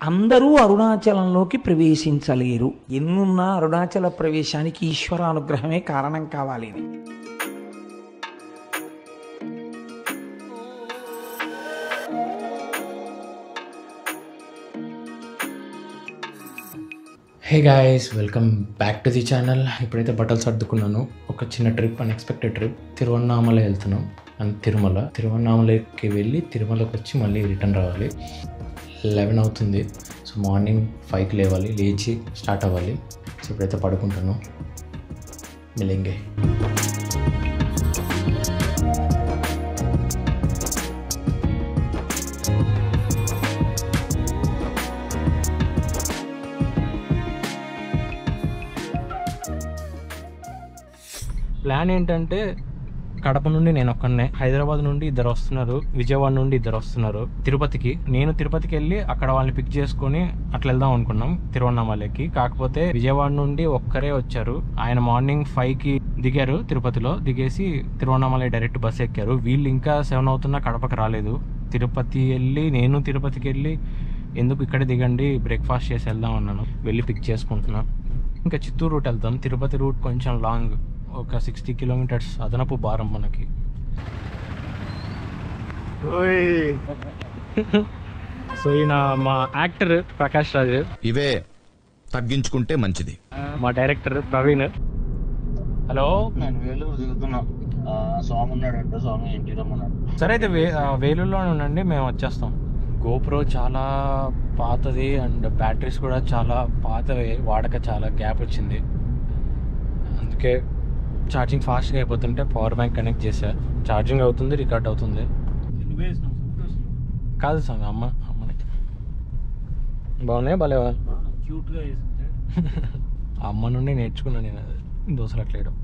అందరూ అరుణాచలంలోకి ప్రవేశించలేరు. ఎన్నున్నా అరుణాచల ప్రవేశానికి ఈశ్వరానుగ్రహమే కారణం కావాలి. Hey guys, welcome back to the channel. ఇప్పుడైతే బట్టలు సర్దుకున్నాను. ఒక చిన్న ట్రిప్, అన్ఎక్స్పెక్టెడ్ ట్రిప్. తిరువన్నామలై వెళ్తున్నాం అండ్ తిరుమలకి వెళ్ళి తిరుమలకి వచ్చి మళ్ళీ రిటర్న్ రావాలి. 11 అవుతుంది. సో మార్నింగ్ 5కి లేవాలి, లేచి స్టార్ట్ అవ్వాలి. సో ఇప్పుడైతే పడుకుంటాను. మిలింగే. ప్లాన్ ఏంటంటే కడప నుండి నేను ఒక్కనే, హైదరాబాద్ నుండి 2 వస్తున్నారు, విజయవాడ నుండి 2 వస్తున్నారు తిరుపతికి. నేను తిరుపతికి వెళ్ళి అక్కడ వాళ్ళని పిక్ చేసుకొని అట్లా వెళ్దాం అనుకున్నాం తిరువన్నామలైకి. కాకపోతే విజయవాడ నుండి ఒక్కరే వచ్చారు. ఆయన మార్నింగ్ 5కి దిగారు, తిరుపతిలో దిగేసి తిరువన్నామలై డైరెక్ట్ బస్ ఎక్కారు. వీళ్ళు ఇంకా 7 అవుతున్నా కడపకి రాలేదు. తిరుపతి వెళ్ళి నేను తిరుపతికి వెళ్ళి ఎందుకు ఇక్కడే దిగండి, బ్రేక్ఫాస్ట్ చేసి వెళ్దాం అన్నాను. వెళ్ళి పిక్ చేసుకుంటున్నాను. ఇంకా చిత్తూరు రూట్ వెళ్తాం. తిరుపతి రూట్ కొంచెం లాంగ్, ఒక 60 కిలోమీటర్స్ అదనపు భారం మనకి. సో ఈయన మా యాక్టర్ ప్రకాష్ రాజ్, ఇవే తగ్గించుకుంటే మంచిది. మా డైరెక్టర్ ప్రవీణ్. హలో, నేను వేలూరు దిగుతున్నా. స్వామి ఉన్నాడంటే స్వామి ఇంటి రమ్మన్నాడు. సరే అయితే వేలూరులో ఉండండి, మేము వచ్చేస్తాం. గోప్రో చాలా పాతది అండ్ బ్యాటరీస్ కూడా చాలా పాతవి, వాడక చాలా గ్యాప్ వచ్చింది. అందుకే ఛార్జింగ్ ఫాస్ట్గా అయిపోతుంటే పవర్ బ్యాంక్ కనెక్ట్ చేశా. ఛార్జింగ్ అవుతుంది, రికార్డ్ అవుతుంది. కాదు సార్, అమ్మని బాగున్నాయి, బాలేవా? క్యూట్గా అమ్మ నుండి నేర్చుకున్నాను నేను దోశలు అట్లేయడం.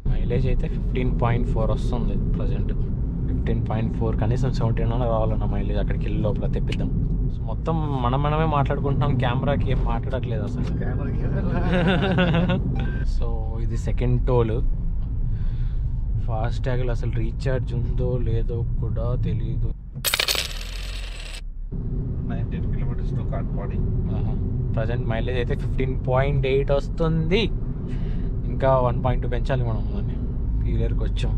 మైలేజ్ అయితే 15.4 వస్తుంది ప్రజెంట్. 15.4, కనీసం 17 రావాలన్న మైలేజ్. అక్కడికి వెళ్ళి లోపల తెప్పిద్దాం. మొత్తం మనమే మాట్లాడుకుంటున్నాం, కెమెరాకి ఏం మాట్లాడట్లేదు అసలు. సో ఇది సెకండ్ టోల్. ఫాస్ట్ ట్యాగ్లో అసలు రీఛార్జ్ ఉందో లేదో కూడా తెలియదు. 19 kilometres to Katpadi. Present mileage అయితే 15.8 వస్తుంది. ఇంకా 1.2 పెంచాలి మనం. దాన్ని పీలేరుకి వచ్చాం,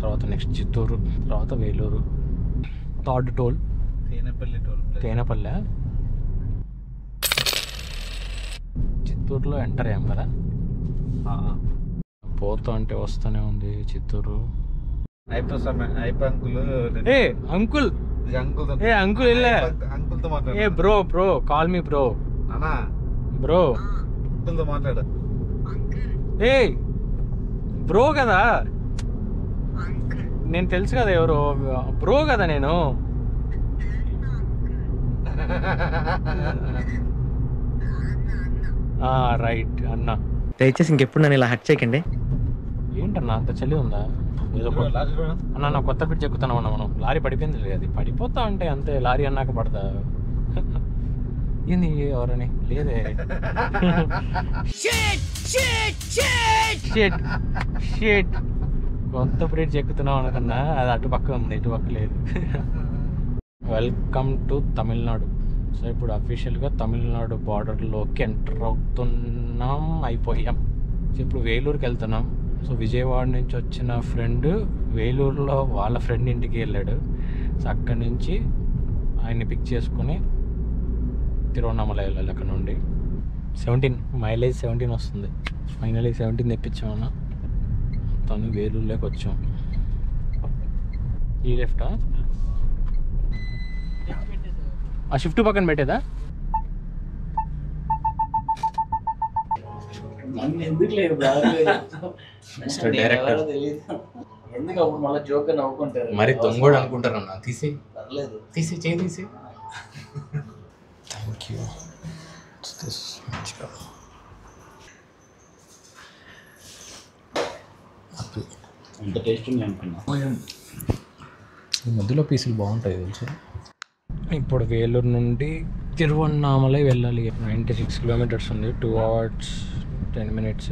తర్వాత నెక్స్ట్ చిత్తూరు, తర్వాత వేలూరు. Third toll తేనెపల్లె. చిత్తూరులో ఎంటర్ అయ్యాం కదా. పోతా అంటే వస్తూనే ఉంది చిత్తూరు. అంకుల్ వెళ్ళా. ఏ బ్రో కాల్ మీ బ్రో. మాట్లాడు. ఏ బ్రో కదా, నేను తెలుసు కదా ఎవరు బ్రో కదా నేను. రైట్ అన్న. దయచేసి ఇంకెప్పుడు నన్ను ఇలా హట్ చేయకండి. ఏంటన్నా అంత చలి ఉందా? ఏదో అన్న నా కొత్త బ్రిడ్జ్ ఎక్కుతాను అన్న. మనం లారీ పడిపోయింది, అది పడిపోతా అంటే అంతే, లారీ అన్నాక పడతా. ఏంది ఎవరని లేదే. కొత్త బ్రిడ్జ్ ఎక్కుతున్నాం అనుకున్నా, అది అటు పక్క ఉంది, ఇటు పక్క లేదు. Welcome to Tamil Nadu. సో ఇప్పుడు అఫీషియల్గా తమిళనాడు బార్డర్లోకి ఎంటర్ అవుతున్నాం, అయిపోయాం. సో ఇప్పుడు వేలూరుకి వెళ్తున్నాం. సో విజయవాడ నుంచి వచ్చిన ఫ్రెండ్ వేలూరులో వాళ్ళ ఫ్రెండ్ ఇంటికి వెళ్ళాడు. సో అక్కడి నుంచి ఆయన్ని పిక్ చేసుకుని తిరువన్నామలై వెళ్ళాలి. అక్కడ నుండి 17 మైలేజ్ 17 వస్తుంది. ఫైనలీ 17 తెప్పించామన్నా. తను వేలూరులోకి వచ్చాం. ఈ లెఫ్టా? ఆ షిఫ్ట్ పక్కన పెట్టేదా? ఎందుకు లేదు డైరెక్టర్ ఎందుకు అప్పుడు మళ్ళీ జోక్ నవ్వుకుంటారు. మరి దొంగోడు అనుకుంటారు అన్న. తీసి పర్లేదు, చేయి తీసి. Thank you. అంత టేస్ట్ ఉంది అనుకున్నా. ఈ మధ్యలో పీసులు బాగుంటాయి తెలుసు. ఇప్పుడు వేలూరు నుండి తిరువన్నామలై వెళ్ళాలి. 96 కిలోమీటర్స్ ఉంది, 2 hours 10 minutes.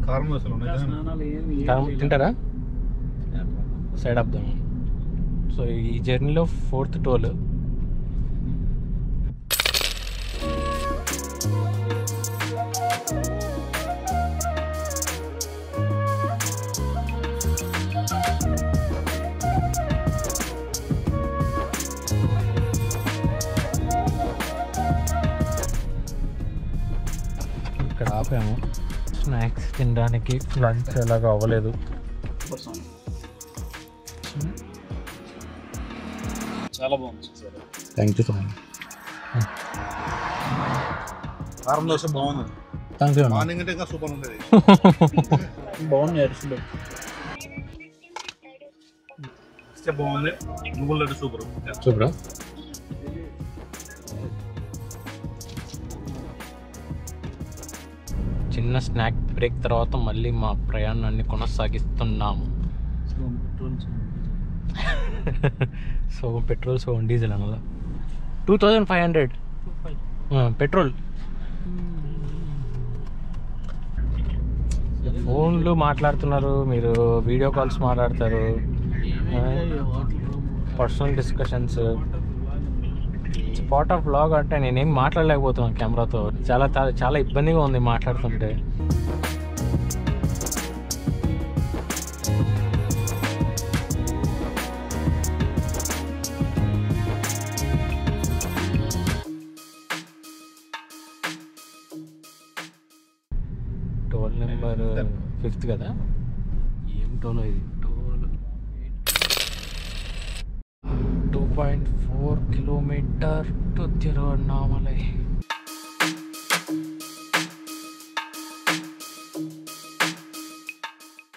కారం తింటారా? సైడ్ ఆపుదాం. సో ఈ జర్నీలో 4th టోల్. ఇక్కడ ఆపాము స్నాక్స్ తినడానికి. లంచ్ ఎలాగో అవ్వలేదు. చాలా బాగుంది sir. Thank you so much. కారం దోశ బాగుంది. Thank you. మార్నింగ్ అంటే ఇంకా సూపర్ ఉంటుంది. బాగుంది అరిసెలు. బాగుంది. నువ్వుల లడ్డు సూపర్. సూపరా. చిన్న స్నాక్ బ్రేక్ తర్వాత మళ్ళీ మా ప్రయాణాన్ని కొనసాగిస్తున్నాము. సో పెట్రోల్, సో డీజిల్ అన్నదా 2500 పెట్రోల్. ఫోన్లు మాట్లాడుతున్నారు మీరు, వీడియో కాల్స్ మాట్లాడతారు, personal discussions. Part of vlog అంటే నేనేం మాట్లాడలేకపోతున్నాను కెమెరాతో. చాలా చాలా ఇబ్బందిగా ఉంది మాట్లాడుతుంటే. టోల్ నెంబర్ 5th కదా. ఏం టోల్ ఇది? Toll 2.4 kilometre to Tiruvannamalai.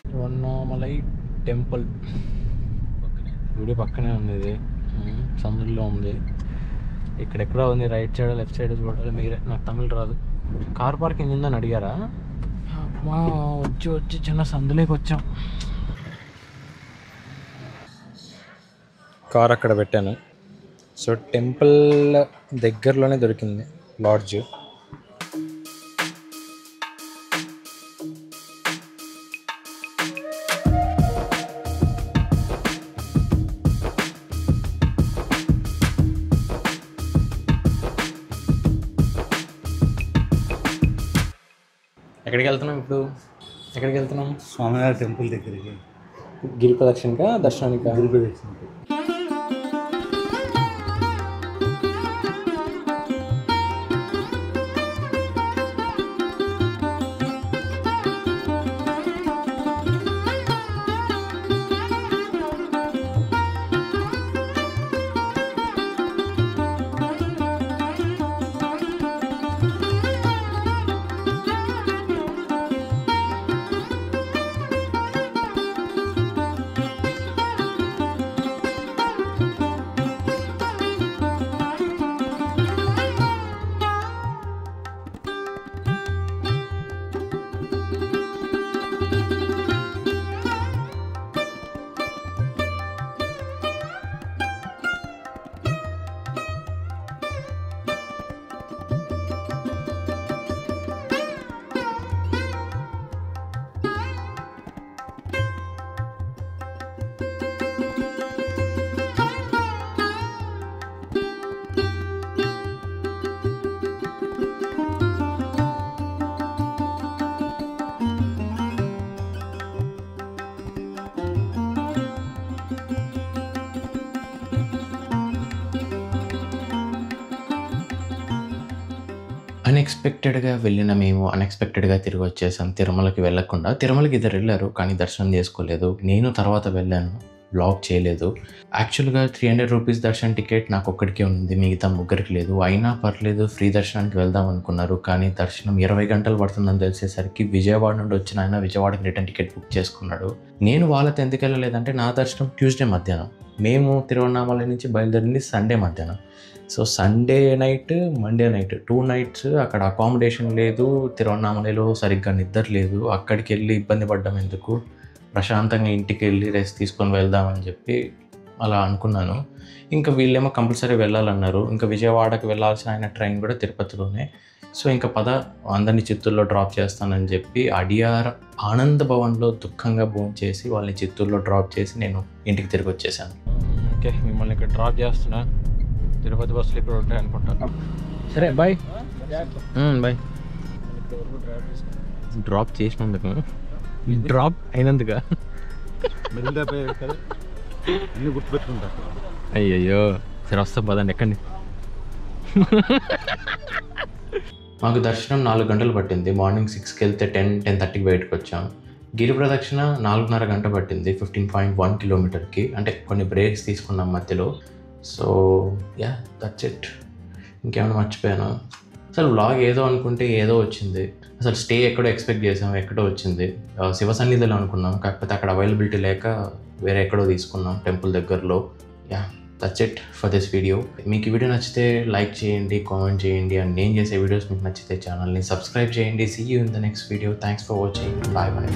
Tiruvannamalai temple గుడి పక్కనే ఉంది. ఇది సముద్రంలో ఉంది. ఇక్కడెక్కడ ఉంది? రైట్ సైడ్ లెఫ్ట్ సైడ్ చూడాలి మీరే. నాకు తమిళ్ రాదు. కార్ పార్కింగ్ ఉందని అడిగారా? మా వచ్చి చిన్న సందులోకి వచ్చాం. కార్ అక్కడ పెట్టాను. సో టెంపుల్ దగ్గరలోనే దొరికింది లాడ్జ్. ఎక్కడికి వెళ్తున్నాం ఇప్పుడు? ఎక్కడికి వెళ్తున్నాం? స్వామివారి టెంపుల్ దగ్గరికి. గిరి ప్రదక్షిణకా దర్శనానికా? గిరి ప్రదక్షిణకి. అన్ఎక్స్పెక్టెడ్గా వెళ్ళిన మేము అన్ఎక్స్పెక్టెడ్గా తిరిగి వచ్చేసాం. తిరుమలకి వెళ్ళకుండా. తిరుమలకి ఇద్దరు వెళ్ళారు కానీ దర్శనం చేసుకోలేదు. నేను తర్వాత వెళ్ళాను, బ్లాగ్ చేయలేదు. యాక్చువల్గా 300 రూపీస్ దర్శనం టికెట్ నాకు ఒక్కడికే ఉంది, మిగతా ముగ్గురికి లేదు. అయినా పర్లేదు ఫ్రీ దర్శనానికి వెళ్దాం అనుకున్నారు. కానీ దర్శనం 20 గంటలు పడుతుందని తెలిసేసరికి విజయవాడ నుండి వచ్చిన ఆయన విజయవాడకి రిటర్న్ టికెట్ బుక్ చేసుకున్నాడు. నేను వాళ్ళతో ఎందుకు వెళ్ళలేదంటే నా దర్శనం ట్యూస్డే మధ్యాహ్నం, మేము తిరువన్నామలై నుంచి బయలుదేరింది సండే మధ్యాహ్నం. So Sunday night, Monday night 2 nights అక్కడ అకామిడేషన్ లేదు, తిరువన్నామలైలో సరిగ్గా నిద్ర లేదు. అక్కడికి వెళ్ళి ఇబ్బంది పడ్డం ఎందుకు, ప్రశాంతంగా ఇంటికి వెళ్ళి రెస్ట్ తీసుకొని వెళ్దామని చెప్పి అలా అనుకున్నాను. ఇంకా వీళ్ళేమో కంపల్సరీ వెళ్ళాలన్నారు. ఇంకా విజయవాడకి వెళ్ళాల్సిన ఆయన ట్రైన్ కూడా తిరుపతిలోనే. సో ఇంకా అందరినీ చిత్తూరులో డ్రాప్ చేస్తానని చెప్పి అడియార్ ఆనంద భవన్లో దుఃఖంగా భోంచేసి వాళ్ళని చిత్తూరులో డ్రాప్ చేసి నేను ఇంటికి తిరిగి వచ్చేసాను. ఓకే, మిమ్మల్ని ఇక్కడ డ్రాప్ చేస్తున్నా. తిరుపతి బస్సులు ఇక్కడ ఉంటాయి అనుకుంటా. సరే బాయ్ బాయ్. డ్రాప్ చేసినందుకు, డ్రాప్ అయినందుకు గుర్తుపెట్టుకుంటా. అయ్యయ్యో, సరే వస్తాం పదండి. ఎక్కండి. మాకు దర్శనం 4 గంటలు పట్టింది. మార్నింగ్ 6కి వెళ్తే 10-10:30కి బయటకు వచ్చాం. గిరి ప్రదక్షిణ 4.5 గంట పట్టింది 15.1 కిలోమీటర్కి. అంటే కొన్ని బ్రేక్స్ తీసుకున్నాం మధ్యలో. So yeah, that's it. ఇంకేమైనా మర్చిపోయాను? అసలు వ్లాగ్ ఏదో అనుకుంటే ఏదో వచ్చింది. అసలు స్టే ఎక్కడో ఎక్స్పెక్ట్ చేసాం, ఎక్కడో వచ్చింది. శివ సన్నిధిలో అనుకున్నాం, కాకపోతే అక్కడ అవైలబిలిటీ లేక వేరే ఎక్కడో తీసుకున్నాం టెంపుల్ దగ్గరలో. Yeah, that's it for this video. మీకు ఈ వీడియో నచ్చితే లైక్ చేయండి, కామెంట్ చేయండి. అండ్ నేను చేసే వీడియోస్ మీకు నచ్చితే ఛానల్ని సబ్స్క్రైబ్ చేయండి. See you in the next video. Thanks for watching. Bye bye.